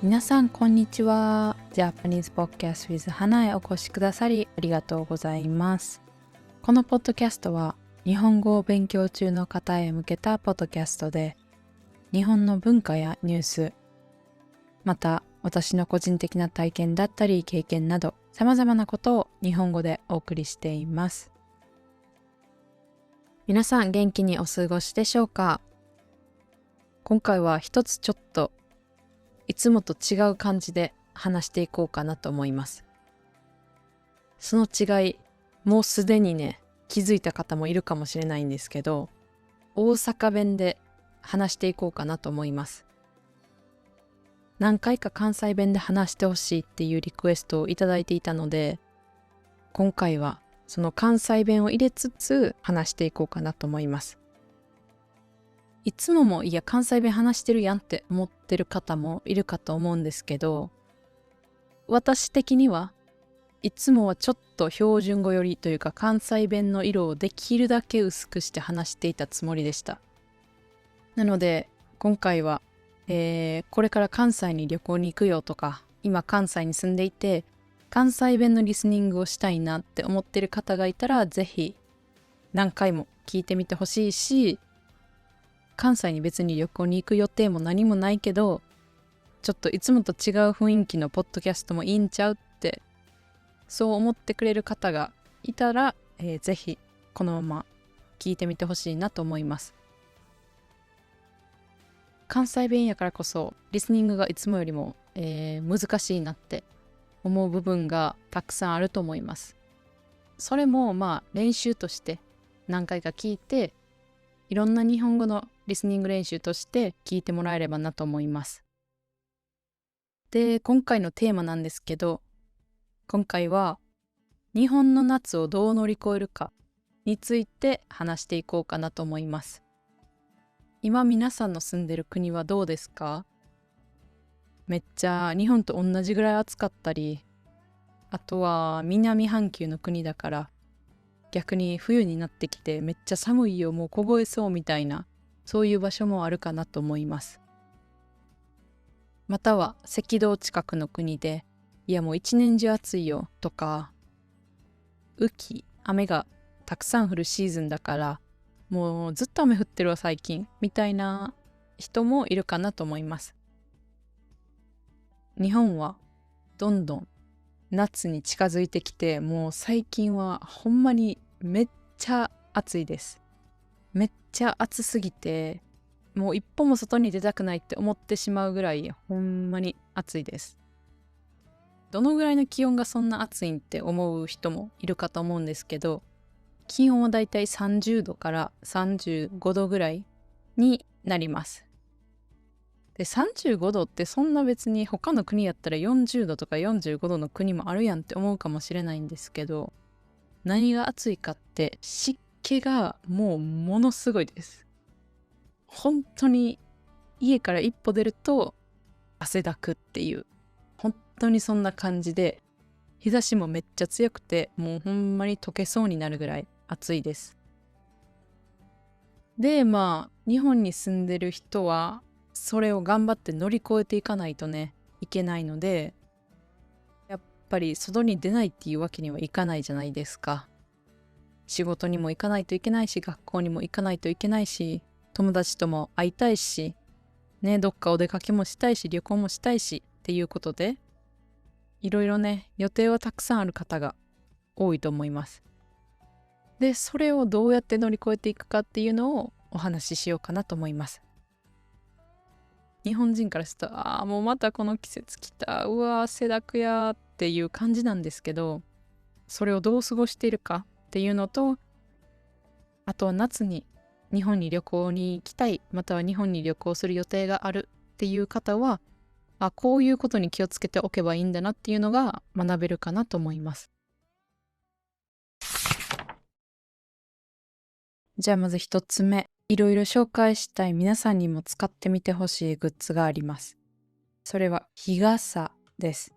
皆さんこんにちは。ジャパニーズポッキャスト with 花へお越しくださりありがとうございます。このポッドキャストは日本語を勉強中の方へ向けたポッドキャストで、日本の文化やニュース、また私の個人的な体験だったり経験など様々なことを日本語でお送りしています。皆さん元気にお過ごしでしょうか？今回は一つちょっといつもと違う感じで話していこうかなと思います。その違い、もうすでにね、気づいた方もいるかもしれないんですけど、大阪弁で話していこうかなと思います。何回か関西弁で話してほしいっていうリクエストをいただいていたので、今回はその関西弁を入れつつ話していこうかなと思います。いつもいや関西弁話してるやんって思ってる方もいるかと思うんですけど、私的にはいつもはちょっと標準語寄りというか関西弁の色をできるだけ薄くして話していたつもりでした。なので今回は、これから関西に旅行に行くよとか、今関西に住んでいて関西弁のリスニングをしたいなって思ってる方がいたら、ぜひ何回も聞いてみてほしいし、関西に別に旅行に行く予定も何もないけど、ちょっといつもと違う雰囲気のポッドキャストもいいんちゃうってそう思ってくれる方がいたら、ぜひこのまま聞いてみてほしいなと思います。関西弁やからこそリスニングがいつもよりも、難しいなって思う部分がたくさんあると思います。それも練習として何回か聞いて、いろんな日本語のリスニング練習として聞いてもらえればなと思います。で、今回のテーマなんですけど、今回は日本の夏をどう乗り越えるかについて話していこうかなと思います。今皆さんの住んでる国はどうですか？めっちゃ日本と同じぐらい暑かったり、あとは南半球の国だから逆に冬になってきてめっちゃ寒いよ、もう凍えそうみたいな、そういう場所もあるかなと思います。または赤道近くの国で、いやもう一年中暑いよとか、雨がたくさん降るシーズンだからもうずっと雨降ってるわ最近みたいな人もいるかなと思います。日本はどんどん夏に近づいてきて、もう最近はほんまにめっちゃ暑いです。めっちゃ暑すぎて、もう一歩も外に出たくないって思ってしまうぐらいほんまに暑いです。どのぐらいの気温がそんな暑いんって思う人もいるかと思うんですけど、気温はだいたい30度から35度ぐらいになります。で、35度ってそんな別に他の国やったら40度とか45度の国もあるやんって思うかもしれないんですけど、何が暑いかって湿気がもうものすごいです。本当に家から一歩出ると汗だくっていう、本当にそんな感じで、日差しもめっちゃ強くて、もうほんまに溶けそうになるぐらい暑いです。で、日本に住んでる人はそれを頑張って乗り越えていかないとね、いけないので、やっぱり外に出ないっていうわけにはいかないじゃないですか。仕事にも行かないといけないし、学校にも行かないといけないし、友達とも会いたいし、ね、どっかお出かけもしたいし、旅行もしたいしっていうことで、いろいろね、予定はたくさんある方が多いと思います。で、それをどうやって乗り越えていくかっていうのをお話ししようかなと思います。日本人からすると、もうまたこの季節来た、うわ汗だくやっていう感じなんですけど、それをどう過ごしているかっていうのと、あとは夏に日本に旅行に行きたい、または日本に旅行する予定があるっていう方は、こういうことに気をつけておけばいいんだなっていうのが学べるかなと思います。じゃあまず一つ目、いろいろ紹介したい皆さんにも使ってみてほしいグッズがあります。それは日傘です。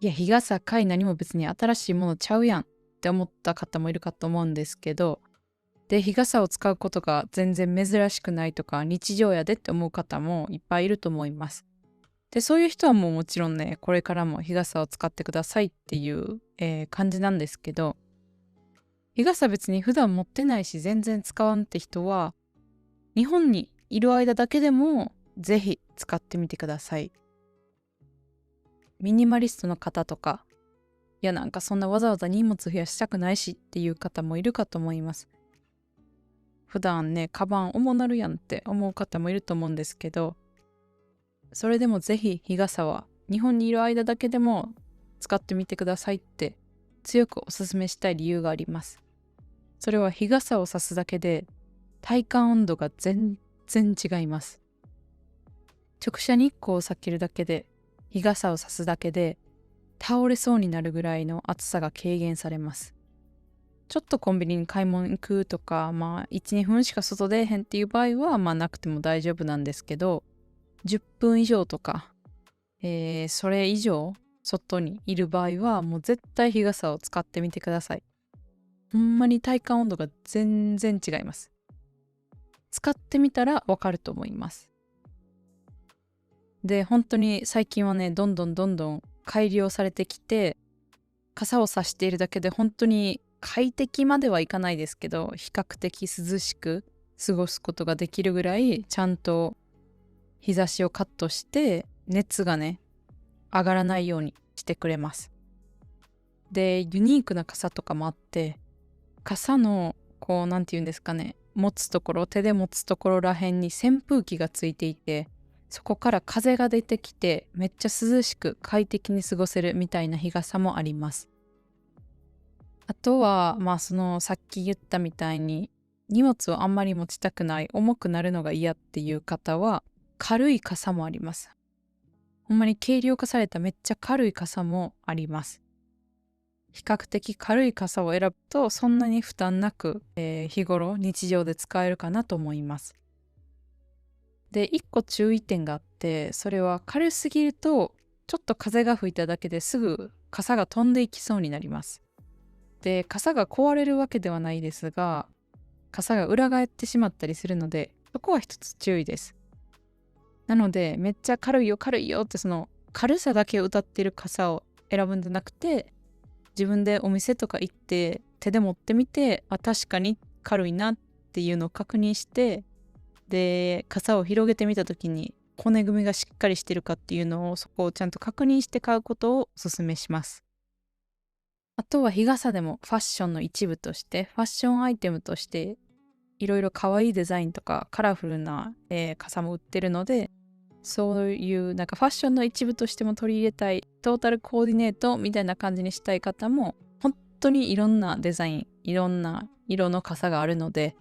いや、日傘かい、何も別に新しいものちゃうやんって思った方もいるかと思うんですけど、で、日傘を使うことが全然珍しくないとか日常やでって思う方もいっぱいいると思います。で、そういう人はもちろんね、これからも日傘を使ってくださいっていう、感じなんですけど、日傘別に普段持ってないし全然使わんって人は、日本にいる間だけでもぜひ使ってみてください。ミニマリストの方とか、いやなんかそんなわざわざ荷物増やしたくないしっていう方もいるかと思います。普段ね、カバン重なるやんって思う方もいると思うんですけど、それでもぜひ日傘は日本にいる間だけでも使ってみてくださいって強くお勧めしたい理由があります。それは日傘を差すだけで体感温度が全然違います。直射日光を避けるだけで、日傘を差すだけで倒れそうになるぐらいの暑さが軽減されます。ちょっとコンビニに買い物行くとか、1、2分しか外出えへんっていう場合はなくても大丈夫なんですけど、10分以上とか、それ以上外にいる場合はもう絶対日傘を使ってみてください。ほんまに体感温度が全然違います。使ってみたらわかると思います。で、本当に最近はね、どんどん改良されてきて、傘を差しているだけで本当に快適まではいかないですけど、比較的涼しく過ごすことができるぐらいちゃんと日差しをカットして熱がね上がらないようにしてくれます。で、ユニークな傘とかもあって、傘のこうなんていうんですかね、持つところ、手で持つところらへんに扇風機がついていて、そこから風が出てきてめっちゃ涼しく快適に過ごせるみたいな日傘もあります。あとはそのさっき言ったみたいに荷物をあんまり持ちたくない、重くなるのが嫌っていう方は軽い傘もあります。ほんまに軽量化されためっちゃ軽い傘もあります。比較的軽い傘を選ぶとそんなに負担なく、日頃日常で使えるかなと思います。で、一個注意点があって、それは軽すぎるとちょっと風が吹いただけですぐ傘が飛んでいきそうになります。で、傘が壊れるわけではないですが、傘が裏返ってしまったりするので、そこは一つ注意です。なので、めっちゃ軽いよ軽いよってその軽さだけを謳っている傘を選ぶんじゃなくて、自分でお店とか行って手で持ってみて、確かに軽いなっていうのを確認して、で、傘を広げてみた時に骨組みがしっかりしてるかっていうのをそこをちゃんと確認して買うことをお勧めします。あとは日傘でもファッションの一部として、ファッションアイテムとしていろいろ可愛いデザインとかカラフルな、傘も売ってるので、そういうなんかファッションの一部としても取り入れたい、トータルコーディネートみたいな感じにしたい方も本当にいろんなデザイン、いろんな色の傘があるので、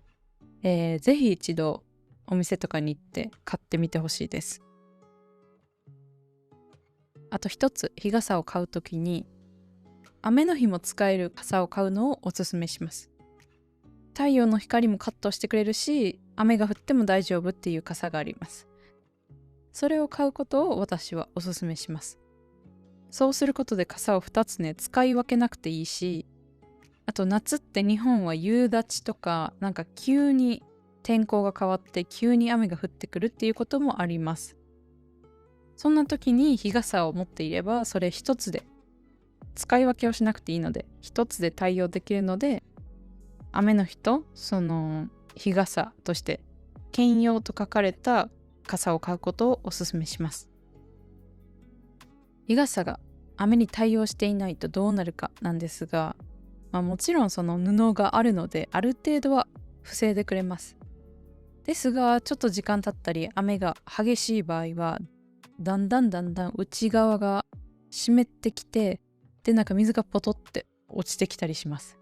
ぜひ一度お店とかに行って買ってみてほしいです。あと一つ、日傘を買うときに雨の日も使える傘を買うのをおすすめします。太陽の光もカットしてくれるし、雨が降っても大丈夫っていう傘があります。それを買うことを私はおすすめします。そうすることで傘を2つね、使い分けなくていいし、あと夏って日本は夕立とか、なんか急に天候が変わって急に雨が降ってくるっていうこともあります。そんな時に日傘を持っていれば、それ一つで使い分けをしなくていいので、一つで対応できるので、雨の日とその日傘として兼用と書かれた傘を買うことをお勧めします。日傘が雨に対応していないとどうなるかなんですが、もちろんその布があるのである程度は防いでくれます。ですがちょっと時間経ったり雨が激しい場合はだんだん内側が湿ってきて、でなんか水がポトって落ちてきたりします。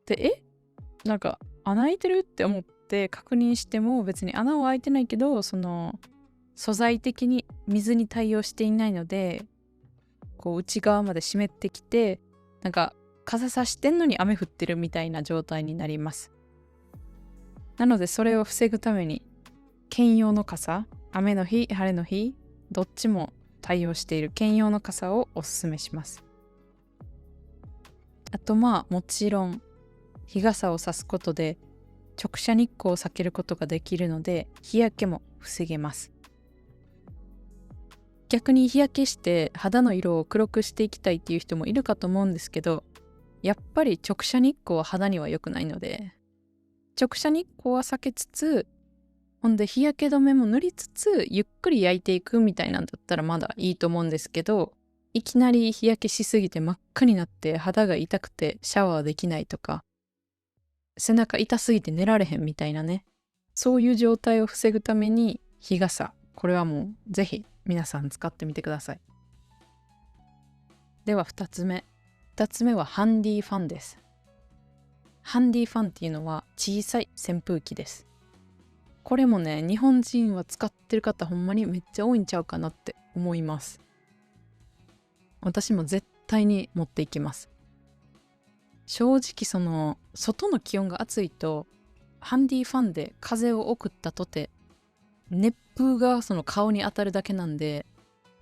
でなんか穴開いてるって思って確認しても別に穴は開いてないけど、その素材的に水に対応していないので、こう内側まで湿ってきて、なんか傘さしてんのに雨降ってるみたいな状態になります。なのでそれを防ぐために兼用の傘、雨の日晴れの日どっちも対応している兼用の傘をおすすめします。あともちろん日傘を差すことで直射日光を避けることができるので日焼けも防げます。逆に日焼けして肌の色を黒くしていきたいっていう人もいるかと思うんですけど、やっぱり直射日光は肌には良くないので、直射日光は避けつつ、ほんで日焼け止めも塗りつつゆっくり焼いていくみたいなんだったらまだいいと思うんですけど、いきなり日焼けしすぎて真っ赤になって肌が痛くてシャワーできないとか、背中痛すぎて寝られへんみたいなね、そういう状態を防ぐために日傘、これはもうぜひ皆さん使ってみてください。では2つ目。2つ目はハンディファンです。ハンディファンっていうのは小さい扇風機です。これもね、日本人は使ってる方ほんまにめっちゃ多いんちゃうかなって思います。私も絶対に持っていきます。正直外の気温が暑いとハンディファンで風を送ったとて熱風がその顔に当たるだけなんで、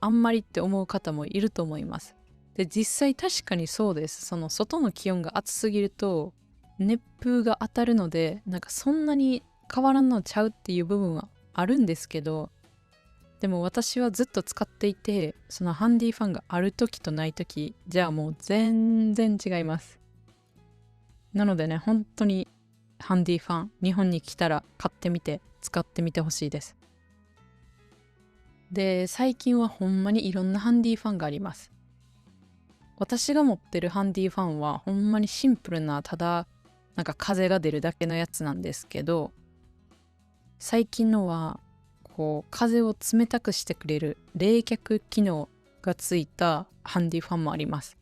あんまりって思う方もいると思います。で、実際確かにそうです。その外の気温が暑すぎると熱風が当たるので、なんかそんなに変わらんのちゃうっていう部分はあるんですけど、でも私はずっと使っていて、そのハンディファンがある時とない時じゃあもう全然違います。なのでね、本当にハンディファン、日本に来たら買ってみて使ってみてほしいです。で、最近はほんまにいろんなハンディファンがあります。私が持ってるハンディファンはほんまにシンプルな、ただなんか風が出るだけのやつなんですけど、最近のはこう風を冷たくしてくれる冷却機能がついたハンディファンもあります。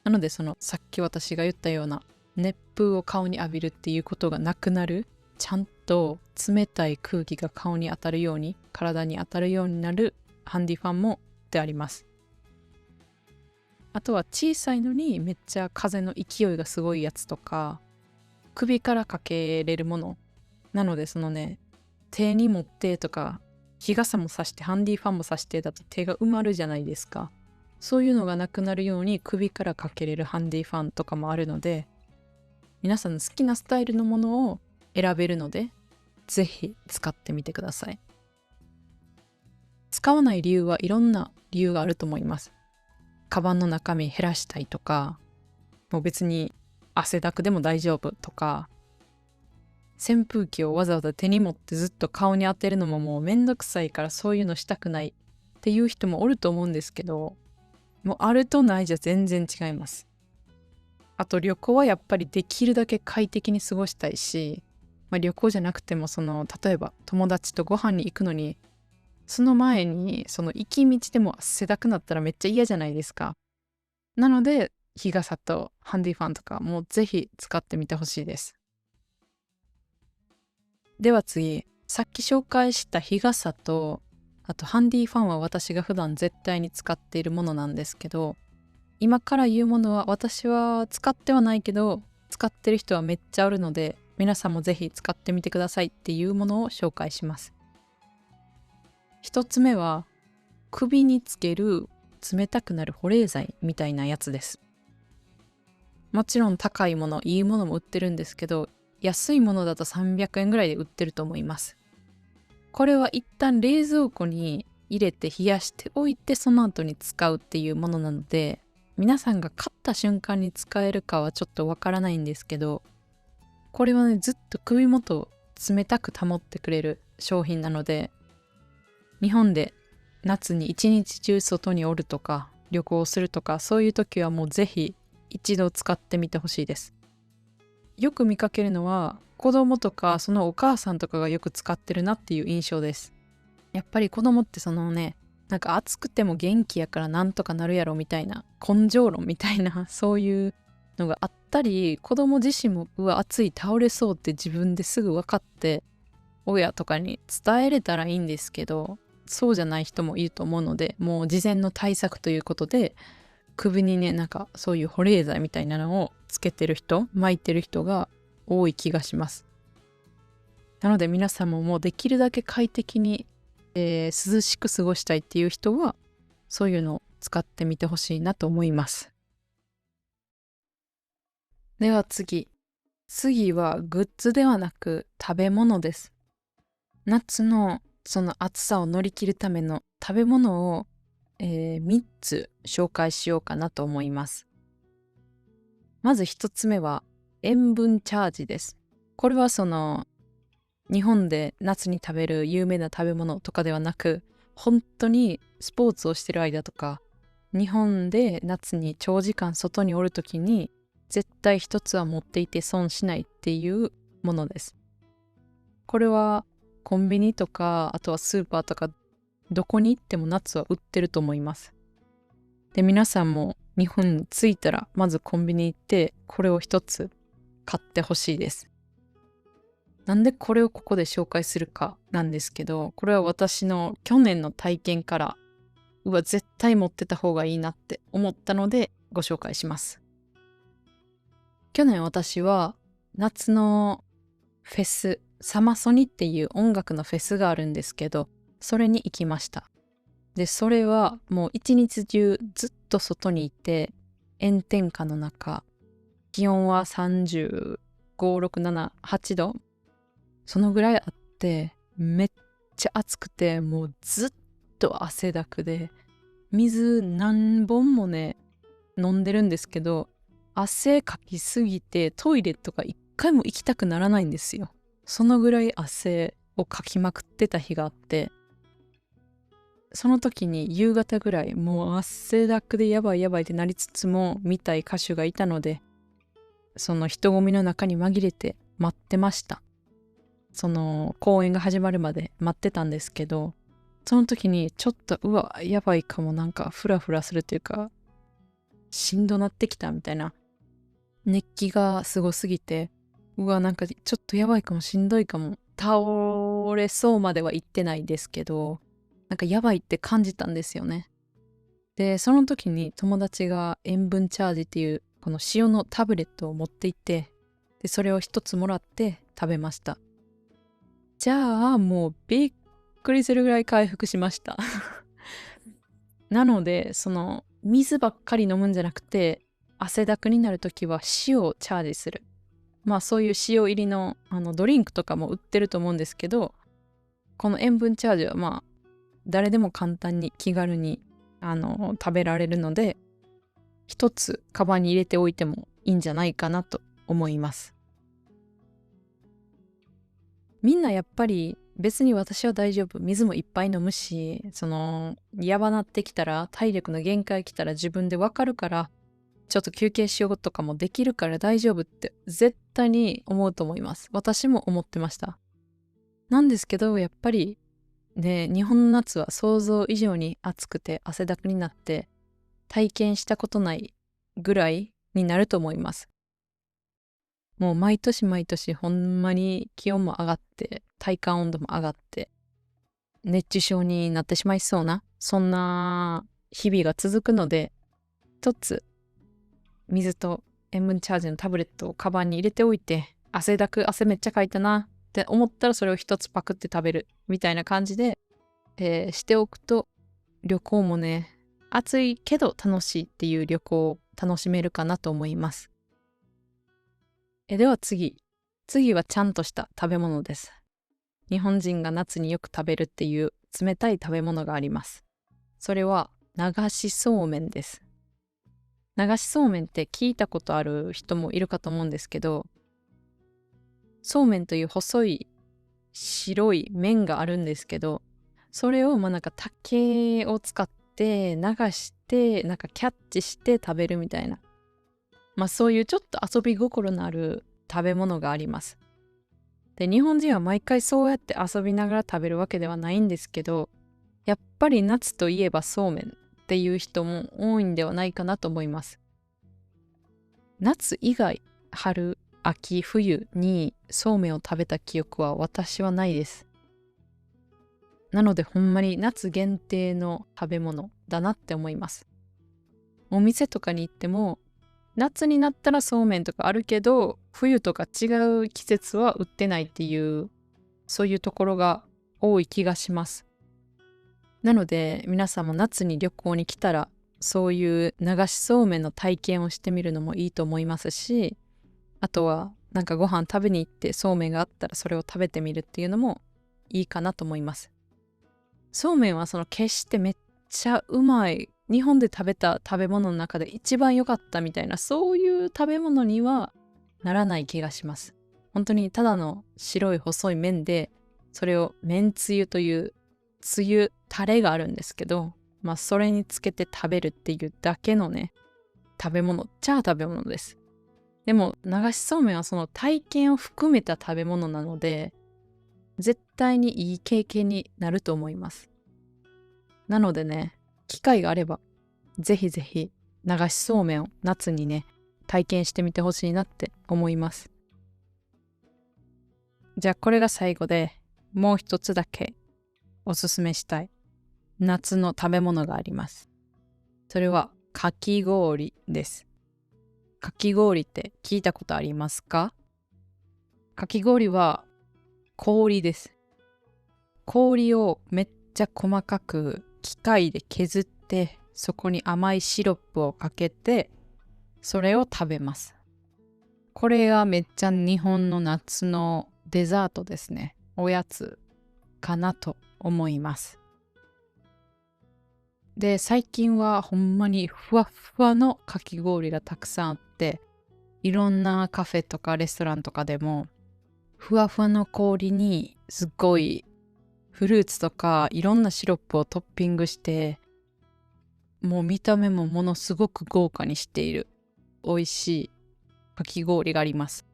なのでさっき私が言ったような熱風を顔に浴びるっていうことがなくなる、ちゃんと冷たい空気が顔に当たるように、体に当たるようになるハンディファンもであります。あとは小さいのにめっちゃ風の勢いがすごいやつとか、首からかけれるものなので、手に持ってとか、日傘もさしてハンディファンもさしてだと手が埋まるじゃないですか。そういうのがなくなるように首からかけれるハンディファンとかもあるので、皆さんの好きなスタイルのものを選べるので、ぜひ使ってみてください。使わない理由はいろんな理由があると思います。カバンの中身減らしたいとか、もう別に汗だくでも大丈夫とか、扇風機をわざわざ手に持ってずっと顔に当てるのももうめんどくさいからそういうのしたくないっていう人もおると思うんですけど、もうあるとないじゃ全然違います。あと旅行はやっぱりできるだけ快適に過ごしたいし、旅行じゃなくても例えば友達とご飯に行くのに、その前に行き道でも汗だくなったらめっちゃ嫌じゃないですか。なので日傘とハンディファンとかもうぜひ使ってみてほしいです。では次、さっき紹介した日傘と、あとハンディファンは私が普段絶対に使っているものなんですけど、今から言うものは私は使ってはないけど使ってる人はめっちゃあるので、皆さんもぜひ使ってみてくださいっていうものを紹介します。一つ目は首につける冷たくなる保冷剤みたいなやつです。もちろん高いもの、いいものも売ってるんですけど、安いものだと300円ぐらいで売ってると思います。これは一旦冷蔵庫に入れて冷やしておいてその後に使うっていうものなので、皆さんが買った瞬間に使えるかはちょっとわからないんですけど、これはね、ずっと首元を冷たく保ってくれる商品なので、日本で夏に一日中外におるとか旅行するとか、そういう時はもうぜひ一度使ってみてほしいです。よく見かけるのは子供とかそのお母さんとかがよく使ってるなっていう印象です。やっぱり子供ってなんか暑くても元気やからなんとかなるやろみたいな根性論みたいなそういうのがあったり、子供自身も暑い倒れそうって自分ですぐ分かって親とかに伝えれたらいいんですけど、そうじゃない人もいると思うので、もう事前の対策ということで首にね、なんかそういう保冷剤みたいなのをつけてる人、巻いてる人が多い気がします。なので皆さんももうできるだけ快適に、涼しく過ごしたいっていう人はそういうのを使ってみてほしいなと思います。では次はグッズではなく食べ物です。夏のその暑さを乗り切るための食べ物を3つ紹介しようかなと思います。まず1つ目は塩分チャージです。これは日本で夏に食べる有名な食べ物とかではなく、本当にスポーツをしてる間とか、日本で夏に長時間外におるときに絶対一つは持っていて損しないっていうものです。これはコンビニとか、あとはスーパーとか、どこに行っても夏は売ってると思います。で、皆さんも日本に着いたらまずコンビニ行ってこれを一つ買ってほしいです。なんでこれをここで紹介するかなんですけど、これは私の去年の体験から、絶対持ってた方がいいなって思ったのでご紹介します。去年私は夏のフェス、サマソニっていう音楽のフェスがあるんですけど、それに行きました。で、それはもう一日中ずっと外にいて、炎天下の中、気温は35、6、7、8度、そのぐらいあって、めっちゃ暑くて、もうずっと汗だくで、水何本もね、飲んでるんですけど、汗かきすぎてトイレとか一回も行きたくならないんですよ。そのぐらい汗をかきまくってた日があって、その時に夕方ぐらいもう汗だくでやばいやばいってなりつつも見たい歌手がいたので、その人混みの中に紛れて待ってました。その公演が始まるまで待ってたんですけど、その時にちょっとやばいかも、なんかフラフラするというかしんどなってきたみたいな、熱気がすごすぎて、なんかちょっとやばいかも、しんどいかも、倒れそうまでは言ってないですけど、なんかやばいって感じたんですよね。で、その時に友達が塩分チャージっていうこの塩のタブレットを持って行って、でそれを一つもらって食べました。じゃあもうびっくりするぐらい回復しましたなので水ばっかり飲むんじゃなくて、汗だくになるときは塩をチャージする。まあそういう塩入りのドリンクとかも売ってると思うんですけど、この塩分チャージはまあ誰でも簡単に気軽に食べられるので、一つカバンに入れておいてもいいんじゃないかなと思います。みんなやっぱり別に私は大丈夫、水もいっぱい飲むし、やばなってきたら、体力の限界来たら自分でわかるから、ちょっと休憩しようとかもできるから大丈夫って絶対に思うと思います。私も思ってました。なんですけど、やっぱりね、日本の夏は想像以上に暑くて汗だくになって、体験したことないぐらいになると思います。もう毎年毎年ほんまに気温も上がって、体感温度も上がって、熱中症になってしまいそうな、そんな日々が続くので、一つ水と塩分チャージのタブレットをカバンに入れておいて、汗めっちゃかいたなって思ったらそれを一つパクって食べるみたいな感じで、しておくと、旅行もね、暑いけど楽しいっていう旅行を楽しめるかなと思います。では次はちゃんとした食べ物です。日本人が夏によく食べるっていう冷たい食べ物があります。それは流しそうめんです。流しそうめんって聞いたことある人もいるかと思うんですけど、そうめんという細い白い麺があるんですけど、それをなんか竹を使って流してなんかキャッチして食べるみたいな、そういうちょっと遊び心のある食べ物があります。で、日本人は毎回そうやって遊びながら食べるわけではないんですけど、やっぱり夏といえばそうめんっていう人も多いんではないかなと思います。夏以外、春、秋、冬にそうめんを食べた記憶は私はないです。なのでほんまに夏限定の食べ物だなって思います。お店とかに行っても、夏になったらそうめんとかあるけど、冬とか違う季節は売ってないっていう、そういうところが多い気がします。なので皆さんも夏に旅行に来たら、そういう流しそうめんの体験をしてみるのもいいと思いますし、あとはなんかご飯食べに行ってそうめんがあったらそれを食べてみるっていうのもいいかなと思います。そうめんは決してめっちゃうまい、日本で食べた食べ物の中で一番良かったみたいな、そういう食べ物にはならない気がします。本当にただの白い細い麺で、それを麺つゆというつゆタレがあるんですけど、それにつけて食べるっていうだけのね、食べ物っちゃ食べ物です。でも流しそうめんはその体験を含めた食べ物なので、絶対にいい経験になると思います。なのでね、機会があればぜひぜひ流しそうめんを夏にね、体験してみてほしいなって思います。じゃあこれが最後で、もう一つだけおすすめしたい夏の食べ物があります。それはかき氷です。かき氷って聞いたことありますか？かき氷は氷です。氷をめっちゃ細かく機械で削って、そこに甘いシロップをかけて、それを食べます。これがめっちゃ日本の夏のデザートですね。おやつかなと思います。で、最近はほんまにふわっふわのかき氷がたくさんあって、いろんなカフェとかレストランとかでも、ふわふわの氷にすっごいフルーツとかいろんなシロップをトッピングして、もう見た目もものすごく豪華にしている美味しいかき氷があります。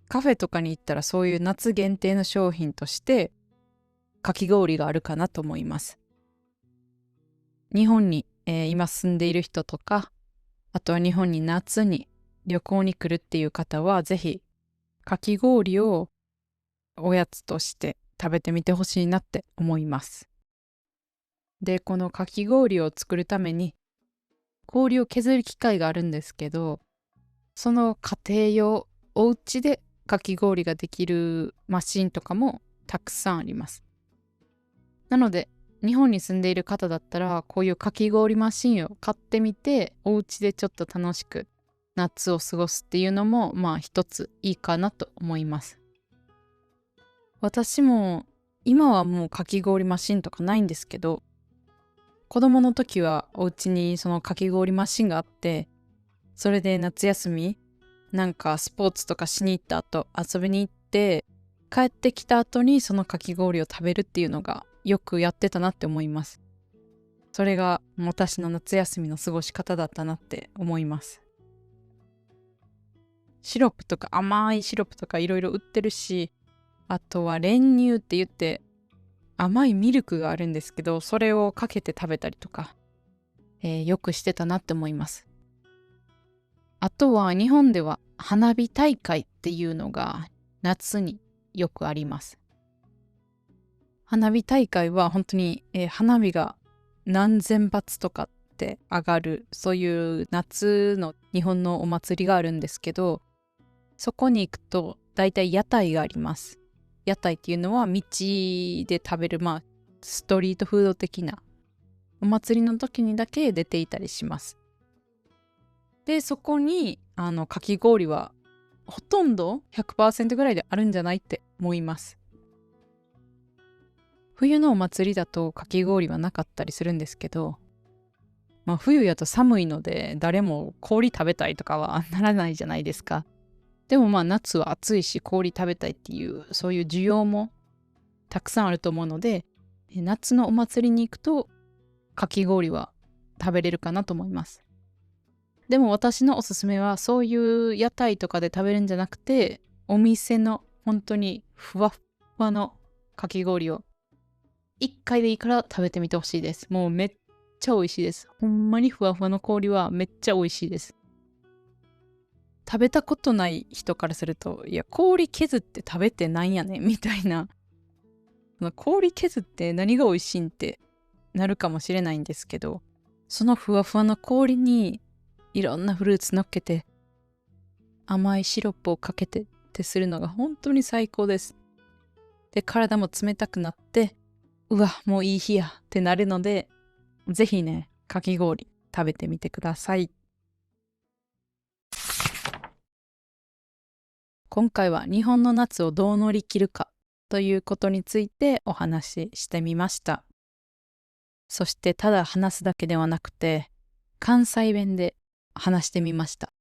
カフェとかに行ったらそういう夏限定の商品としてかき氷があるかなと思います。日本に、今住んでいる人とか、あとは日本に夏に旅行に来るっていう方はぜひかき氷をおやつとして食べてみてほしいなって思います。で、このかき氷を作るために氷を削る機械があるんですけど、その家庭用お家でかき氷ができるマシンとかもたくさんあります。なので日本に住んでいる方だったらこういうかき氷マシンを買ってみて、お家でちょっと楽しく夏を過ごすっていうのも一ついいかなと思います。私も今はもうかき氷マシンとかないんですけど、子供の時はお家にそのかき氷マシンがあって、それで夏休みなんかスポーツとかしに行った後遊びに行って、帰ってきた後にそのかき氷を食べるっていうのがよくやってたなって思います。それが私の夏休みの過ごし方だったなって思います。シロップとか甘いシロップとかいろいろ売ってるし、あとは練乳って言って甘いミルクがあるんですけど、それをかけて食べたりとか、よくしてたなって思います。あとは日本では花火大会っていうのが夏によくあります。花火大会は本当に、花火が何千発とかって上がる、そういう夏の日本のお祭りがあるんですけど、そこに行くと大体屋台があります。屋台っていうのは道で食べる、ストリートフード的なお祭りの時にだけ出ていたりします。で、そこにかき氷はほとんど 100% ぐらいであるんじゃないって思います。冬のお祭りだとかき氷はなかったりするんですけど、冬やと寒いので誰も氷食べたいとかはならないじゃないですか。でも夏は暑いし氷食べたいっていうそういう需要もたくさんあると思うので、夏のお祭りに行くとかき氷は食べれるかなと思います。でも私のおすすめはそういう屋台とかで食べるんじゃなくて、お店の本当にふわっふわのかき氷を1回でいいから食べてみてほしいです。もうめっちゃ美味しいです。ほんまにふわふわの氷はめっちゃ美味しいです。食べたことない人からすると、いや、氷削って食べてなんやねんみたいな。氷削って何が美味しいんってなるかもしれないんですけど、そのふわふわの氷にいろんなフルーツ乗っけて、甘いシロップをかけてってするのが本当に最高です。で、体も冷たくなって、うわ、もういい日やってなるので、ぜひね、かき氷食べてみてください。今回は日本の夏をどう乗り切るかということについてお話ししてみました。そしてただ話すだけではなくて、関西弁で話してみました。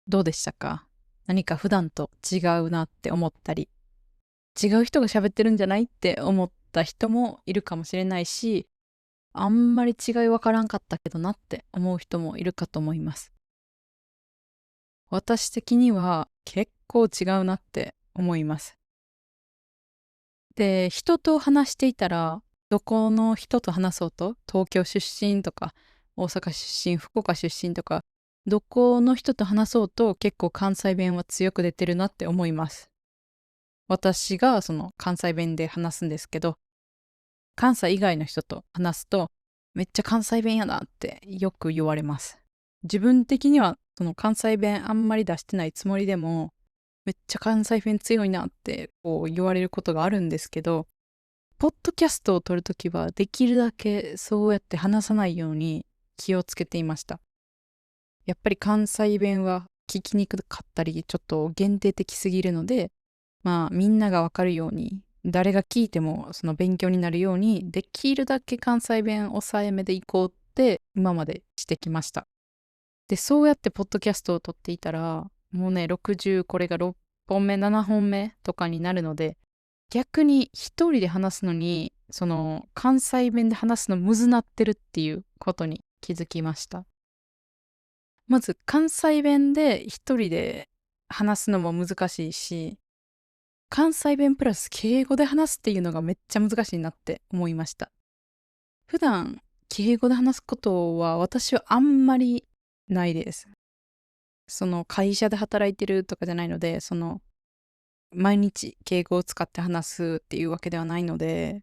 どうでしたか？何か普段と違うなって思ったり、違う人が喋ってるんじゃないって思った人もいるかもしれないし、あんまり違いわからんかったけどなって思う人もいるかと思います。私的には結構違うなって思います。で、人と話していたら、どこの人と話そうと、東京出身とか、大阪出身、福岡出身とか、どこの人と話そうと結構関西弁は強く出てるなって思います。私がその関西弁で話すんですけど、関西以外の人と話すと、めっちゃ関西弁やなってよく言われます。自分的にはその関西弁あんまり出してないつもりでも、めっちゃ関西弁強いなってこう言われることがあるんですけど、ポッドキャストを撮るときはできるだけそうやって話さないように気をつけていました。やっぱり関西弁は聞きにくかったりちょっと限定的すぎるので、まあみんながわかるように、誰が聞いてもその勉強になるように、できるだけ関西弁抑えめでいこうって今までしてきました。で、そうやってポッドキャストを撮っていたら、もうね、60、これが6本目、7本目とかになるので、逆に一人で話すのに、その関西弁で話すのむずなってるっていうことに気づきました。まず関西弁で一人で話すのも難しいし、関西弁プラス敬語で話すっていうのがめっちゃ難しいなって思いました。普段敬語で話すことは私はあんまりないです。その会社で働いてるとかじゃないので、その毎日敬語を使って話すっていうわけではないので、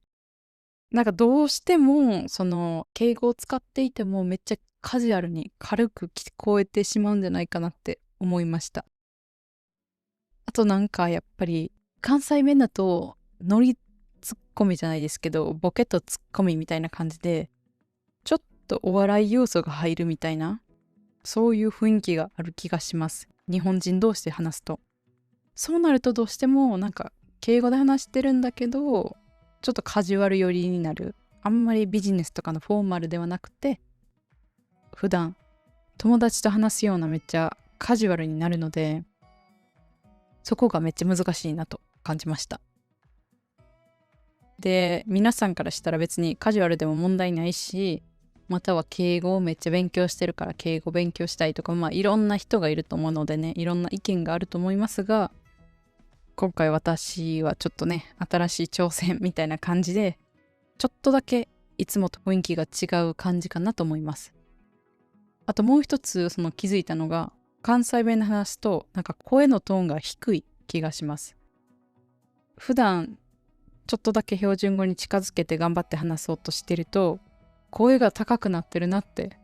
なんかどうしてもその敬語を使っていてもめっちゃカジュアルに軽く聞こえてしまうんじゃないかなって思いました。あとなんかやっぱり関西弁だとノリツッコミじゃないですけど、ボケとツッコミみたいな感じで、ちょっとお笑い要素が入るみたいな、そういう雰囲気がある気がします。日本人同士で話すと。そうなるとどうしてもなんか敬語で話してるんだけど、ちょっとカジュアル寄りになる。あんまりビジネスとかのフォーマルではなくて、普段友達と話すようなめっちゃカジュアルになるので、そこがめっちゃ難しいなと感じました。で、皆さんからしたら別にカジュアルでも問題ないし、または敬語をめっちゃ勉強してるから敬語勉強したいとか、まあいろんな人がいると思うのでね、いろんな意見があると思いますが、今回私はちょっとね、新しい挑戦みたいな感じで、ちょっとだけいつもと雰囲気が違う感じかなと思います。あともう一つその気づいたのが、関西弁で話すとなんか声のトーンが低い気がします。普段ちょっとだけ標準語に近づけて頑張って話そうとしてると、声が高くなってるなって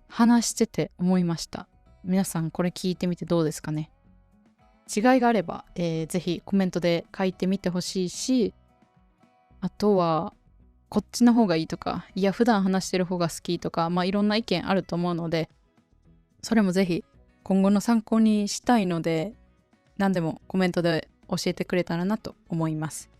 話してて思いました。皆さんこれ聞いてみてどうですかね。違いがあれば、ぜひコメントで書いてみてほしいし、あとはこっちの方がいいとか、いや普段話してる方が好きとか、まあいろんな意見あると思うので、それもぜひ今後の参考にしたいので、何でもコメントで教えてくれたらなと思います。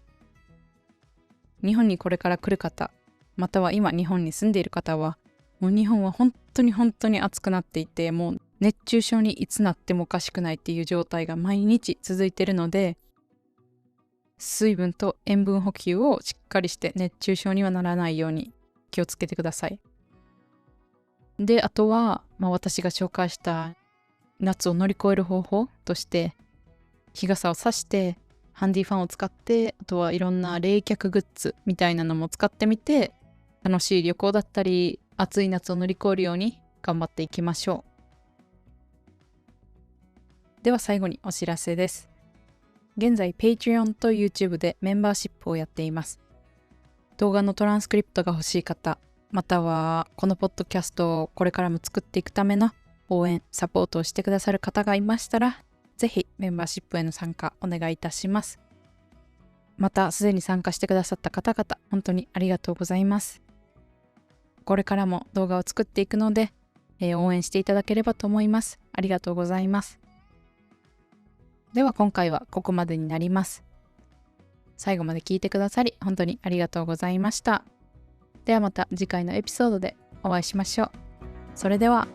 日本にこれから来る方、または今日本に住んでいる方は、もう日本は本当に本当に暑くなっていて、もう熱中症にいつなってもおかしくないっていう状態が毎日続いているので、水分と塩分補給をしっかりして熱中症にはならないように気をつけてください。で、あとは、私が紹介した夏を乗り越える方法として、日傘を差してハンディファンを使って、あとはいろんな冷却グッズみたいなのも使ってみて、楽しい旅行だったり暑い夏を乗り越えるように頑張っていきましょう。では最後にお知らせです。現在 Patreon と YouTube でメンバーシップをやっています。動画のトランスクリプトが欲しい方、またはこのポッドキャストをこれからも作っていくための応援サポートをしてくださる方がいましたら、ぜひメンバーシップへの参加お願いいたします。またすでに参加してくださった方々、本当にありがとうございます。これからも動画を作っていくので、応援していただければと思います。ありがとうございます。では今回はここまでになります。最後まで聞いてくださり本当にありがとうございました。ではまた次回のエピソードでお会いしましょう。それでは。